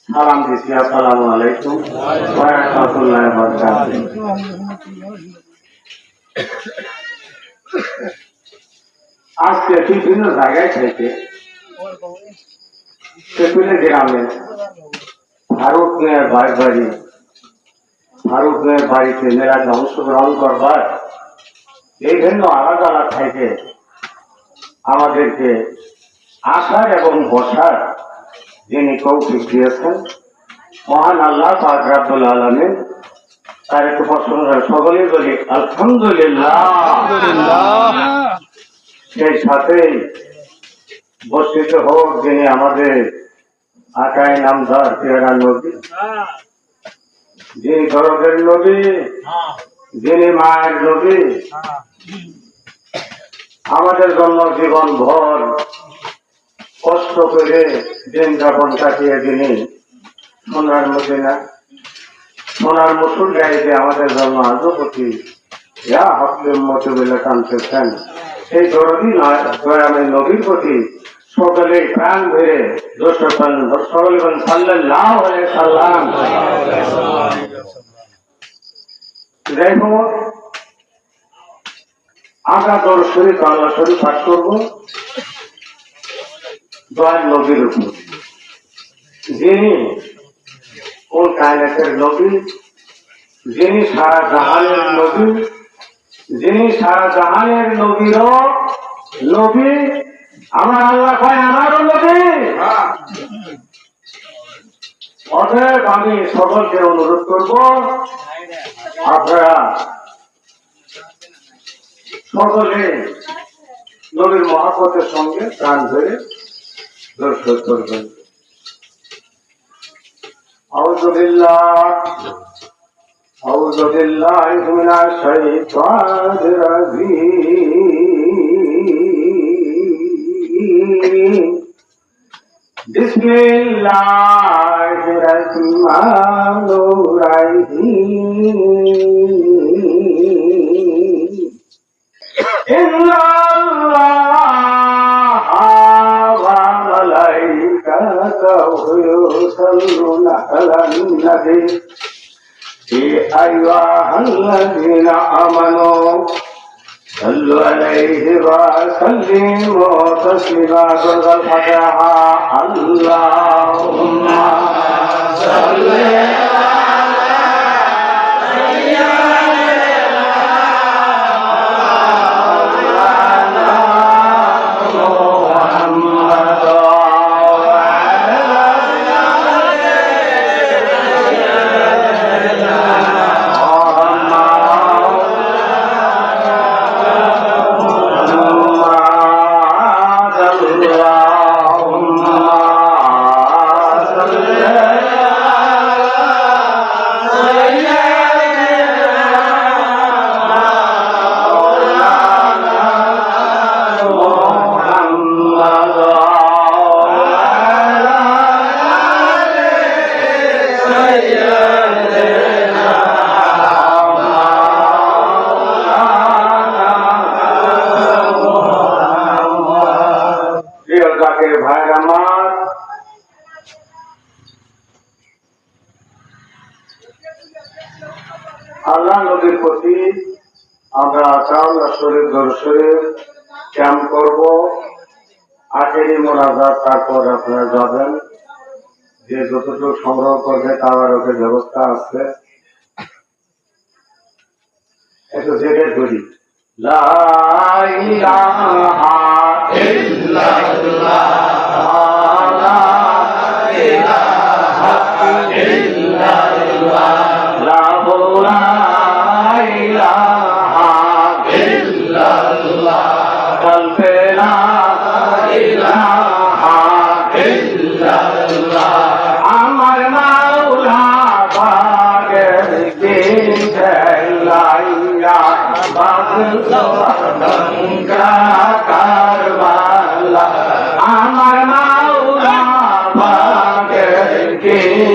সালাম দিচ্ছি। আসসালামু আলাইকুম ওয়া রাহমাতুল্লাহি ওয়া বারাকাতুহু। আজকে বিভিন্ন জায়গায় থেকে সেগুলো গ্রামে ফারুক মিয়ার ফারুক মিয়ার বাড়িতে মেলাতে অংশগ্রহণ করবার বিভিন্ন আলাদা আলাদা থেকে আমাদেরকে আসার এবং বসার যিনি তৌফিক দিয়েছেন মহান আল্লাহ পাক রব্বুল আলামিন তার একটু প্রশংসা সকলেই বলি আলহামদুলিল্লাহ। সেই সাথে বর্ষিত হোক যিনি আমাদের আকাই নামদার পেয়ারা নবী, যিনি দরদের নবী, যিনি মায়ের নবী, আমাদের জন্য জীবন ভর কষ্ট করে দিন যাপন কাটিয়ে যিনি সোনার মদিনা সোনার মসুর গাইতে আমাদের জন্য আজও প্রতি হকলের মতো বলে টানতেছেন সেই দরদি নয় দয়াময় নবীর প্রতি সকলে প্রাণ ধরে সকলে সাল্লাল্লাহু আলাইহি সাল্লাম। যাই হোক, আমরা দরুদ শরীফ বাংলা শরীফ পাঠ করব দয়াল নবীর উপর, যিনি কোন কায়নাতের নবী, যিনি সারা জাহানের নবী, যিনি সারা জাহানের নবীরও নবী। আমার আল্লাহ কয় আমারও নবী। অতএব আমি সকলকে অনুরোধ করব আপনারা সকলে নবীর মহব্বতের সঙ্গে প্রাণ ধরে দর্শন করবেন। আউযু বিল্লাহি মিনাশ শাইতানির রাজীম। বিসমিল্লাহির রাহমানির রাহিম। ইন্নাল্লাহা ওয়া মালাইকাতাহু ইউসাল্লুনা আলান নবী ইয়া আইয়ুহাল্লাযীনা আমানু সাল্লু আলাইহি ওয়া সাল্লিমু তাসলিমা। ফাতিহা। আল্লাহুম্মা সাল্লি আল্লাহ নবীর প্রতি আমরা আকাউল্লাহ শরীফ দরুদ শরীফ ক্যাম্প করব। আখেরি মোনাজাত, তারপর আপনারা যাবেন, যে যতটুকু সংগ্রহ করবে তার ওকে ব্যবস্থা আছে। একটু জেগে করি লা ইলাহা ইল্লাল্লাহ লা ইলাহা ইল্লাল্লাহ লা ইলাহা ইল্লাল্লাহ কলবে লা ইলাহা ইল্লাল্লাহ। আমার মাওলা পাকের দিন লাইয়া বাদলঙ্কা কারবালা। আমার মাওলা পাকের দিন